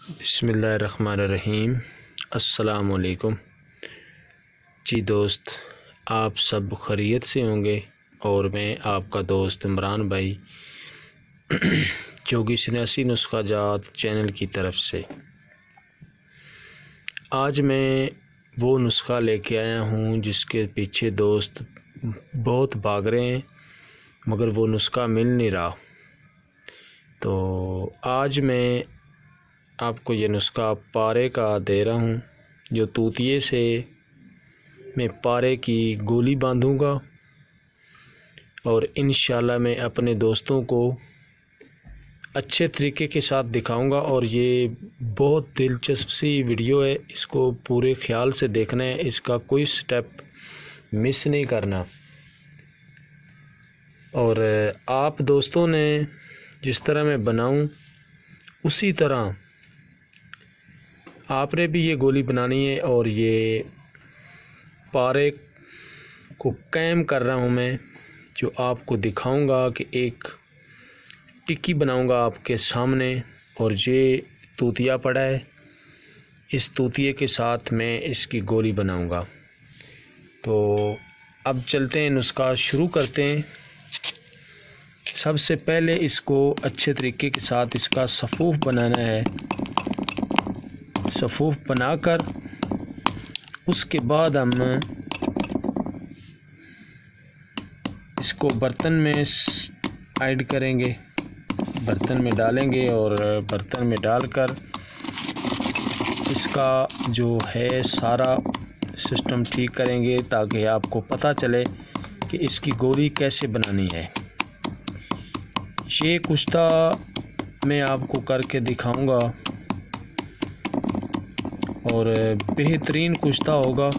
बिस्मिल्लाहिर्रहमानिर्रहीम। अस्सलामुअलैकुम जी दोस्त, आप सब खैरियत से होंगे और मैं आपका दोस्त इमरान भाई जोगी सन्यासी नुस्खा जात चैनल की तरफ से आज मैं वो नुस्खा लेके आया हूँ जिसके पीछे दोस्त बहुत भाग रहे हैं मगर वो नुस्खा मिल नहीं रहा। तो आज मैं आपको ये नुस्खा पारे का दे रहा हूँ, जो तूतिए से मैं पारे की गोली बांधूँगा और इंशाल्लाह मैं अपने दोस्तों को अच्छे तरीके के साथ दिखाऊंगा। और ये बहुत दिलचस्प सी वीडियो है, इसको पूरे ख्याल से देखना है, इसका कोई स्टेप मिस नहीं करना। और आप दोस्तों ने जिस तरह मैं बनाऊं उसी तरह आपने भी ये गोली बनानी है। और ये पारे को कायम कर रहा हूँ मैं, जो आपको दिखाऊंगा कि एक टिक्की बनाऊंगा आपके सामने। और ये तूतिया पड़ा है, इस तूतिए के साथ मैं इसकी गोली बनाऊंगा। तो अब चलते हैं, नुस्खा शुरू करते हैं। सबसे पहले इसको अच्छे तरीके के साथ इसका सफ़ूफ बनाना है। सफ़ूफ बनाकर उसके बाद हम इसको बर्तन में ऐड करेंगे, बर्तन में डालेंगे और बर्तन में डालकर इसका जो है सारा सिस्टम ठीक करेंगे ताकि आपको पता चले कि इसकी गोली कैसे बनानी है। ये कुश्ता मैं आपको करके दिखाऊंगा और बेहतरीन कुश्ता होगा,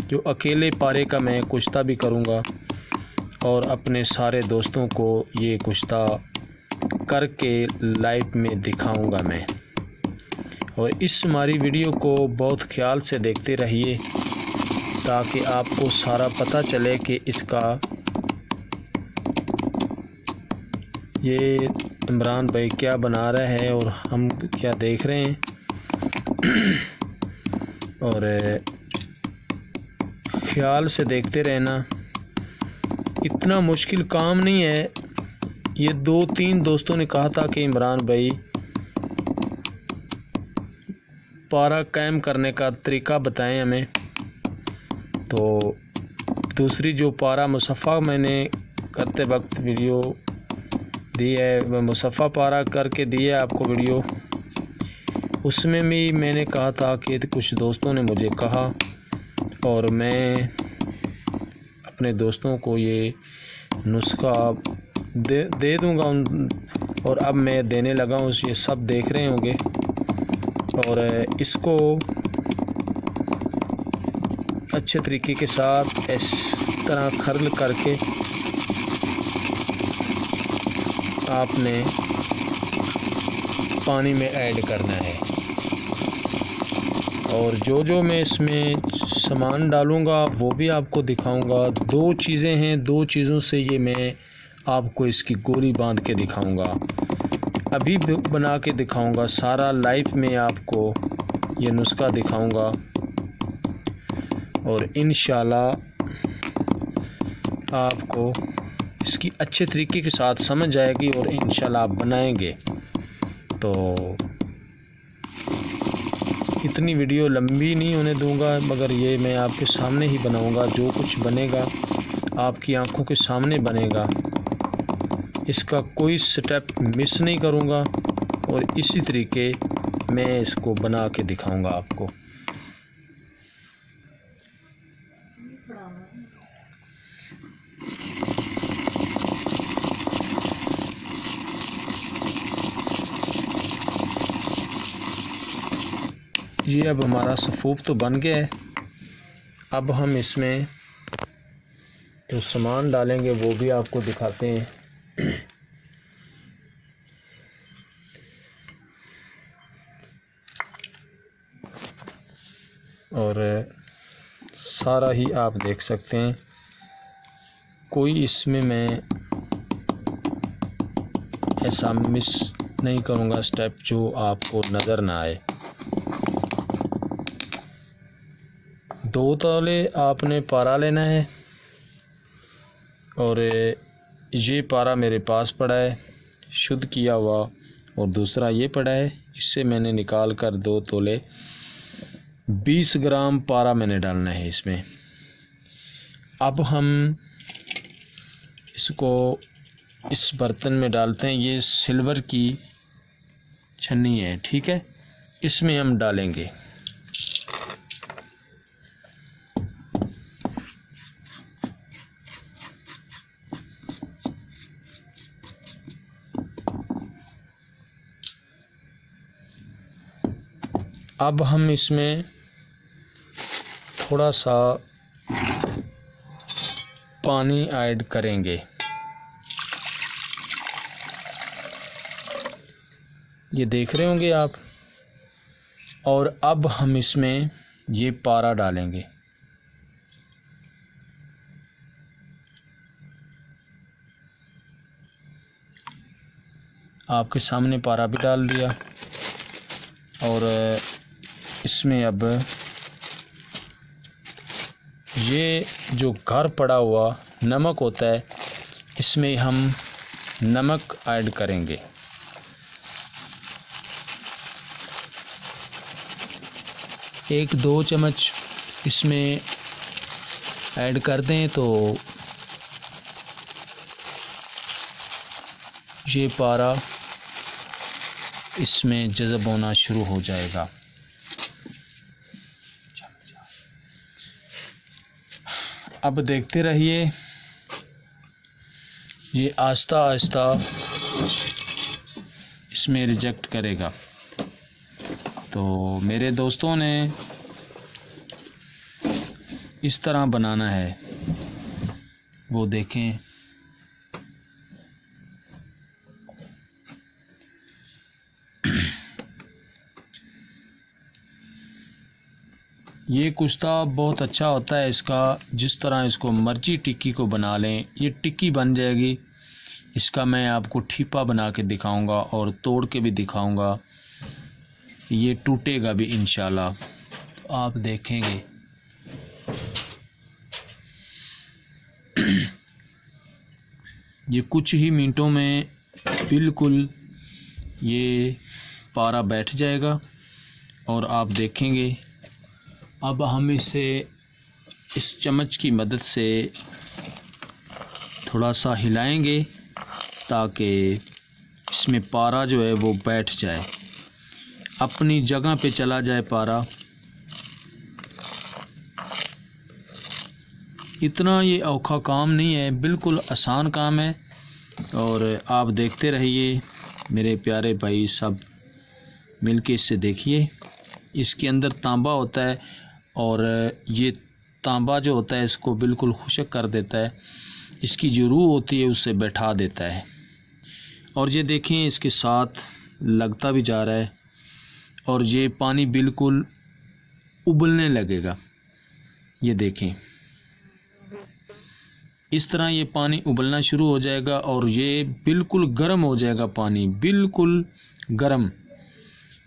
जो अकेले पारे का मैं कुश्ता भी करूंगा और अपने सारे दोस्तों को ये कुश्ता करके लाइव में दिखाऊंगा मैं। और इस हमारी वीडियो को बहुत ख्याल से देखते रहिए ताकि आपको सारा पता चले कि इसका ये इमरान भाई क्या बना रहा है और हम क्या देख रहे हैं। और ख्याल से देखते रहना, इतना मुश्किल काम नहीं है। ये 2-3 दोस्तों ने कहा था कि इमरान भाई पारा कायम करने का तरीका बताएं हमें। तो दूसरी जो पारा मुसफ़ा मैंने करते वक्त वीडियो दी है, वह मुसफ़ा पारा करके दी है आपको वीडियो, उसमें भी मैंने कहा था कि कुछ दोस्तों ने मुझे कहा और मैं अपने दोस्तों को ये नुस्खा दे दूँगा और अब मैं देने लगा हूँ। ये सब देख रहे होंगे और इसको अच्छे तरीके के साथ इस तरह खर्ल करके आपने पानी में ऐड करना है। और जो मैं इसमें सामान डालूँगा वो भी आपको दिखाऊंगा। 2 चीज़ें हैं, 2 चीज़ों से ये मैं आपको इसकी गोली बांध के दिखाऊंगा, अभी बना के दिखाऊंगा। सारा लाइव में आपको ये नुस्खा दिखाऊंगा और इंशाल्लाह आपको इसकी अच्छे तरीके के साथ समझ आएगी और इंशाल्लाह आप बनाएंगे। तो इतनी वीडियो लंबी नहीं होने दूंगा, मगर ये मैं आपके सामने ही बनाऊंगा। जो कुछ बनेगा आपकी आंखों के सामने बनेगा, इसका कोई स्टेप मिस नहीं करूंगा और इसी तरीके मैं इसको बना के दिखाऊंगा आपको। ये अब हमारा सफ़ूफ तो बन गया है। अब हम इसमें जो सामान डालेंगे वो भी आपको दिखाते हैं। और सारा ही आप देख सकते हैं, कोई इसमें मैं ऐसा मिस नहीं करूँगा स्टेप जो आपको नज़र ना आए। 2 तोले आपने पारा लेना है और ये पारा मेरे पास पड़ा है शुद्ध किया हुआ, और दूसरा ये पड़ा है, इससे मैंने निकाल कर 2 तोले 20 ग्राम पारा मैंने डालना है इसमें। अब हम इसको इस बर्तन में डालते हैं। ये सिल्वर की छन्नी है, ठीक है, इसमें हम डालेंगे। अब हम इसमें थोड़ा सा पानी ऐड करेंगे। ये देख रहे होंगे आप। और अब हम इसमें ये पारा डालेंगे। आपके सामने पारा भी डाल दिया, और इसमें अब ये जो घर पड़ा हुआ नमक होता है, इसमें हम नमक ऐड करेंगे। एक 2 चम्मच इसमें ऐड कर दें तो ये पारा इसमें जज़ब होना शुरू हो जाएगा। अब देखते रहिए, ये आहिस्ता आहिस्ता इसमें रिजेक्ट करेगा। तो मेरे दोस्तों ने इस तरह बनाना है, वो देखें। ये कुश्ता बहुत अच्छा होता है इसका, जिस तरह इसको मर्जी टिक्की को बना लें, ये टिक्की बन जाएगी। इसका मैं आपको ठीपा बना के दिखाऊंगा और तोड़ के भी दिखाऊंगा। ये टूटेगा भी इंशाल्लाह, तो आप देखेंगे। ये कुछ ही मिनटों में बिल्कुल ये पारा बैठ जाएगा और आप देखेंगे। अब हम इसे इस चम्मच की मदद से थोड़ा सा हिलाएंगे ताकि इसमें पारा जो है वो बैठ जाए, अपनी जगह पे चला जाए पारा। इतना ये औखा काम नहीं है, बिल्कुल आसान काम है। और आप देखते रहिए मेरे प्यारे भाई, सब मिलके इससे देखिए। इसके अंदर तांबा होता है और ये तांबा जो होता है इसको बिल्कुल खुश्क कर देता है, इसकी जो रूह होती है उससे बैठा देता है। और ये देखें इसके साथ लगता भी जा रहा है और ये पानी बिल्कुल उबलने लगेगा। ये देखें, इस तरह ये पानी उबलना शुरू हो जाएगा और ये बिल्कुल गर्म हो जाएगा, पानी बिल्कुल गर्म।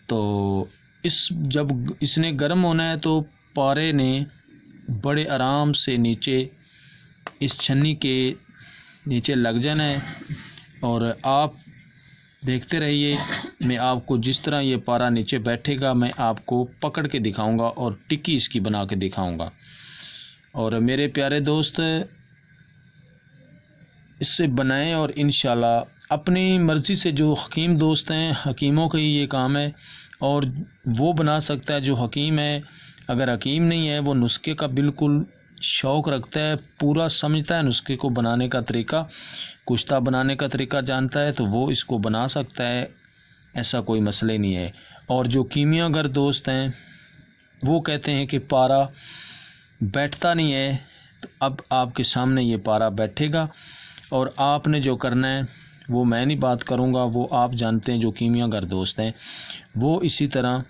तो जब इसने गर्म होना है तो पारे ने बड़े आराम से नीचे इस छन्नी के नीचे लग जाना है। और आप देखते रहिए, मैं आपको जिस तरह ये पारा नीचे बैठेगा मैं आपको पकड़ के दिखाऊंगा और टिक्की इसकी बना के दिखाऊंगा। और मेरे प्यारे दोस्त, इससे बनाएं और इंशाल्लाह अपनी मर्ज़ी से, जो हकीम दोस्त हैं, हकीमों का ही ये काम है और वो बना सकता है जो हकीम है। अगर हकीम नहीं है, वो नुस्खे का बिल्कुल शौक़ रखता है, पूरा समझता है नुस्खे को बनाने का तरीका, कुश्ता बनाने का तरीका जानता है, तो वो इसको बना सकता है, ऐसा कोई मसला नहीं है। और जो कीमियागर दोस्त हैं वो कहते हैं कि पारा बैठता नहीं है, तो अब आपके सामने ये पारा बैठेगा। और आपने जो करना है वो मैं नहीं बात करूँगा, वो आप जानते हैं, जो कीमियागर दोस्त हैं वो इसी तरह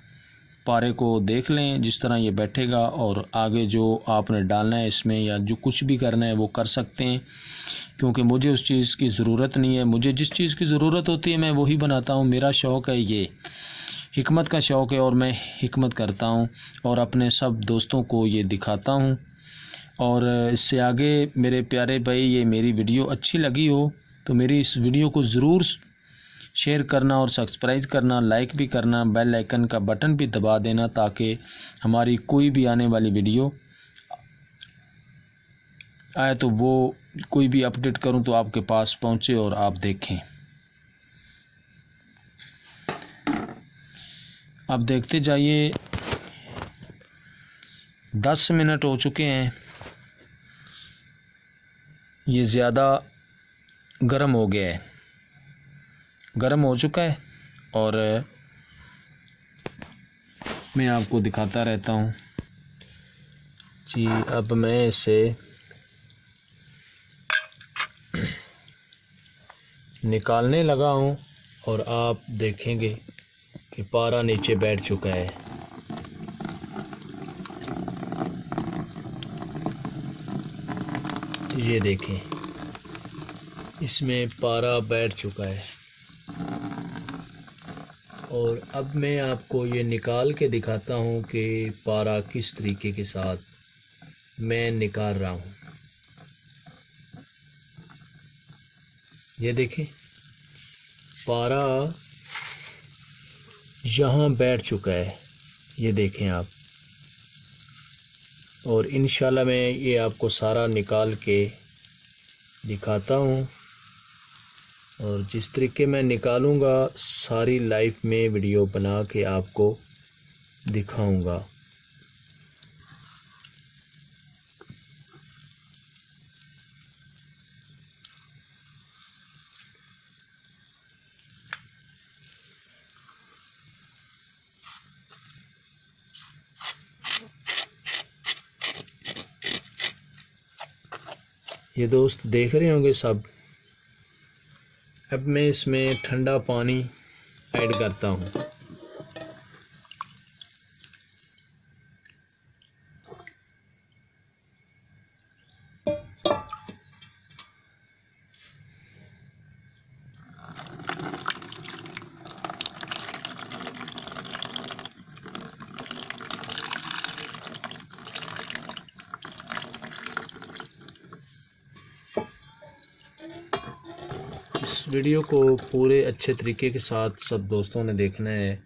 पारे को देख लें जिस तरह ये बैठेगा, और आगे जो आपने डालना है इसमें या जो कुछ भी करना है वो कर सकते हैं, क्योंकि मुझे उस चीज़ की ज़रूरत नहीं है। मुझे जिस चीज़ की ज़रूरत होती है मैं वही बनाता हूँ। मेरा शौक़ है, ये हिकमत का शौक़ है और मैं हिकमत करता हूँ और अपने सब दोस्तों को ये दिखाता हूँ। और इससे आगे मेरे प्यारे भाई, ये मेरी वीडियो अच्छी लगी हो तो मेरी इस वीडियो को ज़रूर शेयर करना और सब्सक्राइब करना, लाइक भी करना, बेल आइकन का बटन भी दबा देना, ताकि हमारी कोई भी आने वाली वीडियो आए तो वो कोई भी अपडेट करूं तो आपके पास पहुंचे और आप देखें। अब देखते जाइए, 10 मिनट हो चुके हैं। ये ज़्यादा गर्म हो गया है, गर्म हो चुका है और मैं आपको दिखाता रहता हूँ जी। अब मैं इसे निकालने लगा हूँ और आप देखेंगे कि पारा नीचे बैठ चुका है। ये देखें, इसमें पारा बैठ चुका है। और अब मैं आपको ये निकाल के दिखाता हूँ कि पारा किस तरीके के साथ मैं निकाल रहा हूँ। ये देखें, पारा यहाँ बैठ चुका है, ये देखें आप। और इंशाल्लाह मैं ये आपको सारा निकाल के दिखाता हूँ, और जिस तरीके मैं निकालूँगा सारी लाइफ में वीडियो बना के आपको दिखाऊँगा। ये दोस्त देख रहे होंगे सब। अब मैं इसमें ठंडा पानी ऐड करता हूँ। इस वीडियो को पूरे अच्छे तरीके के साथ सब दोस्तों ने देखना है,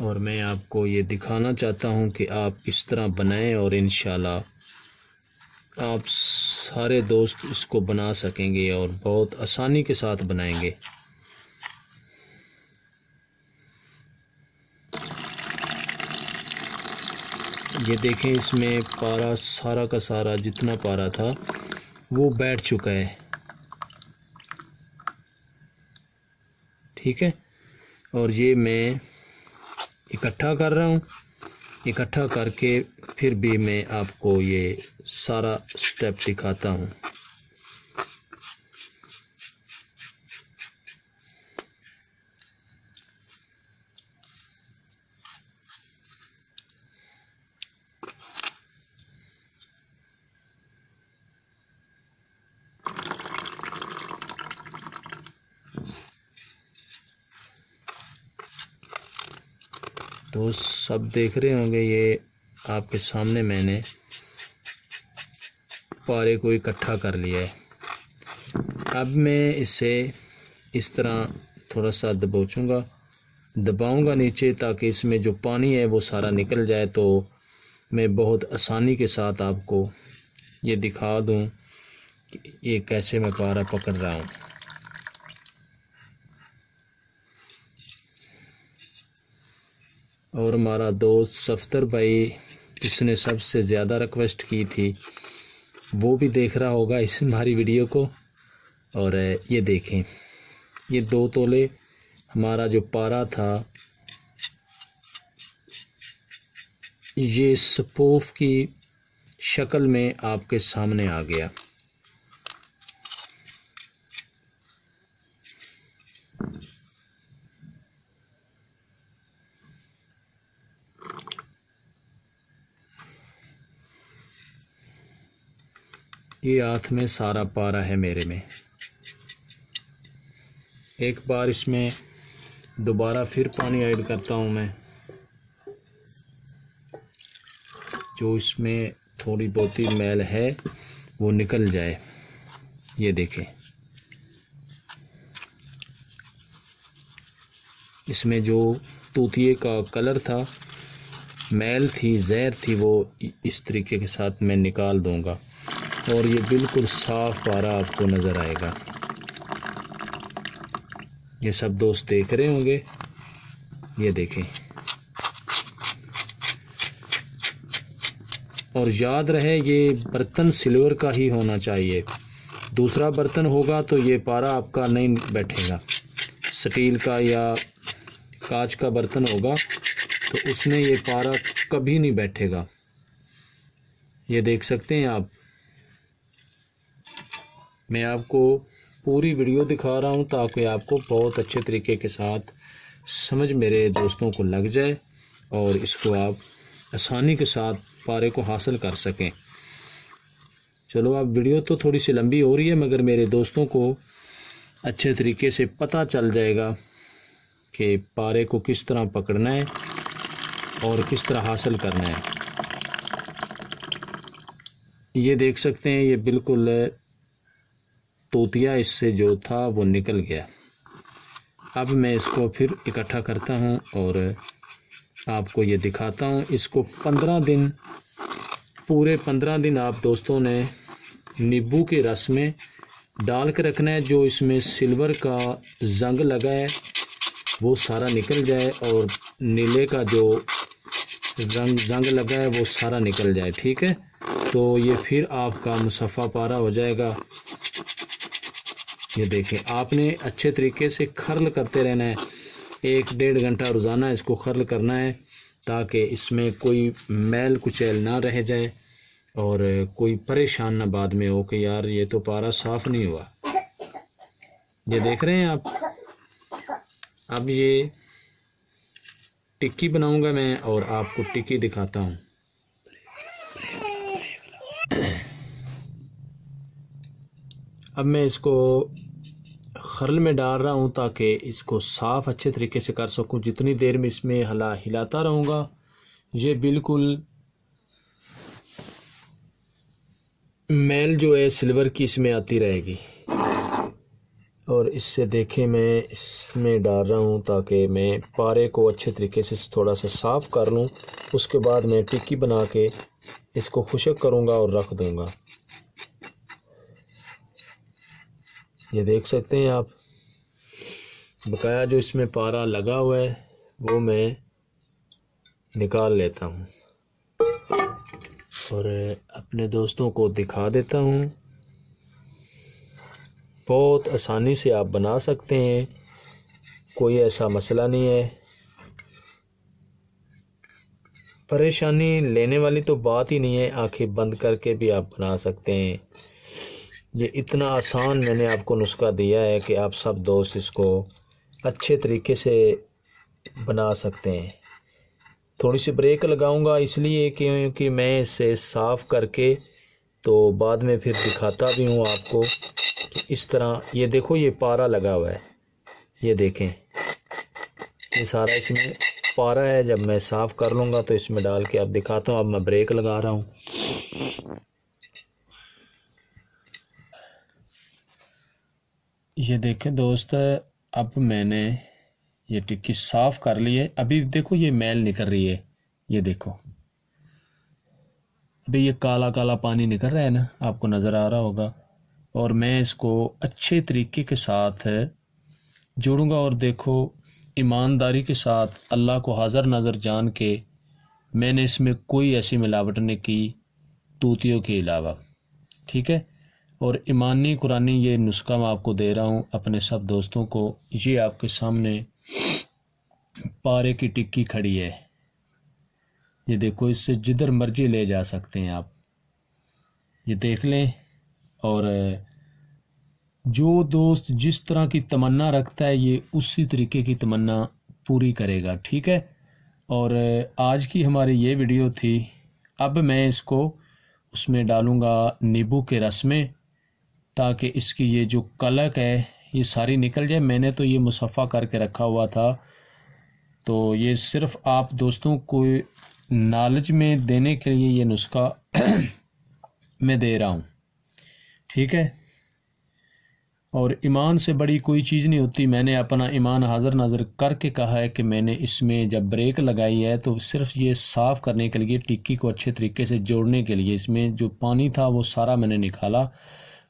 और मैं आपको ये दिखाना चाहता हूँ कि आप इस तरह बनाएं और इंशाल्लाह आप सारे दोस्त इसको बना सकेंगे और बहुत आसानी के साथ बनाएंगे। ये देखें, इसमें पारा सारा का सारा जितना पारा था वो बैठ चुका है, ठीक है। और ये मैं इकट्ठा कर रहा हूँ। इकट्ठा करके फिर भी मैं आपको ये सारा स्टेप दिखाता हूँ। तो सब देख रहे होंगे, ये आपके सामने मैंने पारे को इकट्ठा कर लिया है। अब मैं इसे इस तरह थोड़ा सा दबाऊंगा नीचे, ताकि इसमें जो पानी है वो सारा निकल जाए। तो मैं बहुत आसानी के साथ आपको ये दिखा दूं कि ये कैसे मैं पारा पकड़ रहा हूँ। और हमारा दोस्त सफ्तर भाई, जिसने सबसे ज़्यादा रिक्वेस्ट की थी, वो भी देख रहा होगा इस हमारी वीडियो को। और ये देखें, ये 2 तोले हमारा जो पारा था, ये स्पूफ की शक्ल में आपके सामने आ गया। ये हाथ में सारा पारा है मेरे में। एक बार इसमें दोबारा फिर पानी ऐड करता हूँ मैं, जो इसमें थोड़ी बहुत ही मैल है वो निकल जाए। ये देखें, इसमें जो तूतिए का कलर था, मैल थी, जहर थी, वो इस तरीके के साथ मैं निकाल दूंगा और ये बिल्कुल साफ पारा आपको नज़र आएगा। ये सब दोस्त देख रहे होंगे, ये देखें। और याद रहे ये बर्तन सिल्वर का ही होना चाहिए, दूसरा बर्तन होगा तो ये पारा आपका नहीं बैठेगा। स्टील का या कांच का बर्तन होगा तो उसमें ये पारा कभी नहीं बैठेगा। ये देख सकते हैं आप, मैं आपको पूरी वीडियो दिखा रहा हूँ ताकि आपको बहुत अच्छे तरीके के साथ समझ मेरे दोस्तों को लग जाए और इसको आप आसानी के साथ पारे को हासिल कर सकें। चलो, अब वीडियो तो थोड़ी सी लंबी हो रही है, मगर मेरे दोस्तों को अच्छे तरीके से पता चल जाएगा कि पारे को किस तरह पकड़ना है और किस तरह हासिल करना है। ये देख सकते हैं, ये बिल्कुल तोतिया इससे जो था वो निकल गया। अब मैं इसको फिर इकट्ठा करता हूँ और आपको ये दिखाता हूँ। इसको 15 दिन, पूरे 15 दिन आप दोस्तों ने नींबू के रस में डाल के रखना है। जो इसमें सिल्वर का जंग लगा है वो सारा निकल जाए और नीले का जो जंग लगा है वो सारा निकल जाए, ठीक है। तो ये फिर आपका मुसफ़ा पारा हो जाएगा। ये देखें, आपने अच्छे तरीके से खर्ल करते रहना है, 1-1.5 घंटा रोज़ाना इसको खर्ल करना है ताकि इसमें कोई मैल कुचैल ना रह जाए और कोई परेशान ना बाद में हो कि यार ये तो पारा साफ़ नहीं हुआ। ये देख रहे हैं आप। अब ये टिक्की बनाऊंगा मैं और आपको टिक्की दिखाता हूँ। अब मैं इसको खरल में डाल रहा हूँ ताकि इसको साफ़ अच्छे तरीके से कर सकूँ। जितनी देर में इसमें हिलाता रहूँगा ये बिल्कुल मैल जो है सिल्वर की इसमें आती रहेगी। और इससे देखें, मैं इसमें डाल रहा हूँ ताकि मैं पारे को अच्छे तरीके से थोड़ा सा साफ़ कर लूँ। उसके बाद मैं टिक्की बना के इसको खुशक करूँगा और रख दूँगा। ये देख सकते हैं आप, बकाया जो इसमें पारा लगा हुआ है वो मैं निकाल लेता हूँ और अपने दोस्तों को दिखा देता हूँ। बहुत आसानी से आप बना सकते हैं, कोई ऐसा मसला नहीं है। परेशानी लेने वाली तो बात ही नहीं है, आंखें बंद करके भी आप बना सकते हैं। ये इतना आसान मैंने आपको नुस्खा दिया है कि आप सब दोस्त इसको अच्छे तरीके से बना सकते हैं। थोड़ी सी ब्रेक लगाऊंगा इसलिए क्योंकि मैं इसे साफ़ करके तो बाद में फिर दिखाता भी हूँ आपको कि इस तरह। ये देखो, ये पारा लगा हुआ है, ये देखें, ये सारा इसमें पारा है। जब मैं साफ़ कर लूँगा तो इसमें डाल के अब दिखाता हूँ। अब मैं ब्रेक लगा रहा हूँ। ये देखें दोस्त, अब मैंने ये टिक्की साफ़ कर ली है। अभी देखो ये मैल निकल रही है, ये देखो अभी ये काला काला पानी निकल रहा है ना, आपको नज़र आ रहा होगा। और मैं इसको अच्छे तरीके के साथ जोड़ूंगा और देखो, ईमानदारी के साथ अल्लाह को हाज़र नज़र जान के मैंने इसमें कोई ऐसी मिलावट नहीं की तूतियों के अलावा, ठीक है। और ईमानी कुरानी ये नुस्खा मैं आपको दे रहा हूँ अपने सब दोस्तों को। ये आपके सामने पारे की टिक्की खड़ी है, ये देखो, इससे जिधर मर्जी ले जा सकते हैं आप, ये देख लें। और जो दोस्त जिस तरह की तमन्ना रखता है ये उसी तरीके की तमन्ना पूरी करेगा, ठीक है। और आज की हमारी ये वीडियो थी। अब मैं इसको उसमें डालूँगा नींबू के रस में, ताकि इसकी ये जो कलक है ये सारी निकल जाए। मैंने तो ये मुसफ़ा करके रखा हुआ था, तो ये सिर्फ़ आप दोस्तों को नॉलेज में देने के लिए ये नुस्खा मैं दे रहा हूँ, ठीक है। और ईमान से बड़ी कोई चीज़ नहीं होती। मैंने अपना ईमान हाज़िर नाज़िर करके कहा है कि मैंने इसमें जब ब्रेक लगाई है तो सिर्फ़ ये साफ़ करने के लिए, टिक्की को अच्छे तरीके से जोड़ने के लिए, इसमें जो पानी था वो सारा मैंने निकाला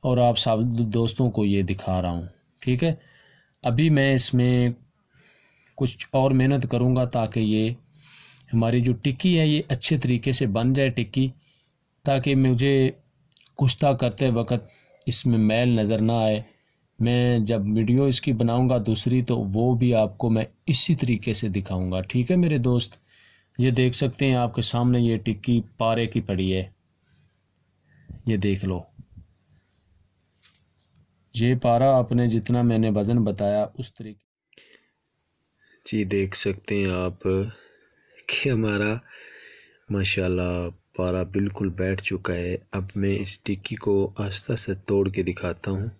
और आप सब दोस्तों को ये दिखा रहा हूँ, ठीक है। अभी मैं इसमें कुछ और मेहनत करूँगा ताकि ये हमारी जो टिक्की है ये अच्छे तरीके से बन जाए टिक्की, ताकि मुझे कुश्ता करते वक्त इसमें मैल नज़र ना आए। मैं जब वीडियो इसकी बनाऊंगा दूसरी, तो वो भी आपको मैं इसी तरीके से दिखाऊंगा, ठीक है मेरे दोस्त। ये देख सकते हैं आपके सामने ये टिक्की पारे की पड़ी है, ये देख लो। ये पारा आपने जितना मैंने वज़न बताया उस तरीके जी देख सकते हैं आप कि हमारा माशाल्लाह पारा बिल्कुल बैठ चुका है। अब मैं इस टिक्की को आस्ता से तोड़ के दिखाता हूँ।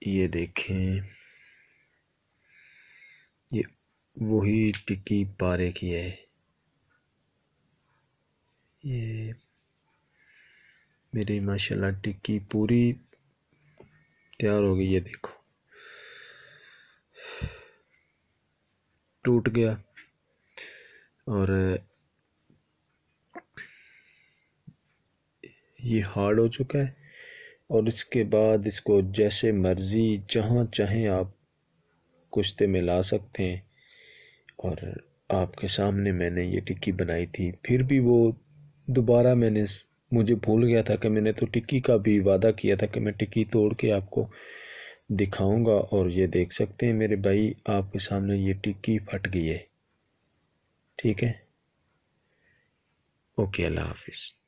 ये देखें, ये वही टिक्की पारे की है। ये मेरी माशाल्लाह टिक्की पूरी तैयार हो गई। ये देखो टूट गया और ये हार्ड हो चुका है। और इसके बाद इसको जैसे मर्ज़ी जहाँ चाहें आप कुश्ते में ला सकते हैं। और आपके सामने मैंने ये टिक्की बनाई थी, फिर भी वो दोबारा मुझे भूल गया था कि मैंने तो टिक्की का भी वादा किया था कि मैं टिक्की तोड़ के आपको दिखाऊंगा। और ये देख सकते हैं मेरे भाई, आपके सामने ये टिक्की फट गई है, ठीक है। ओके, अल्लाह हाफिज़।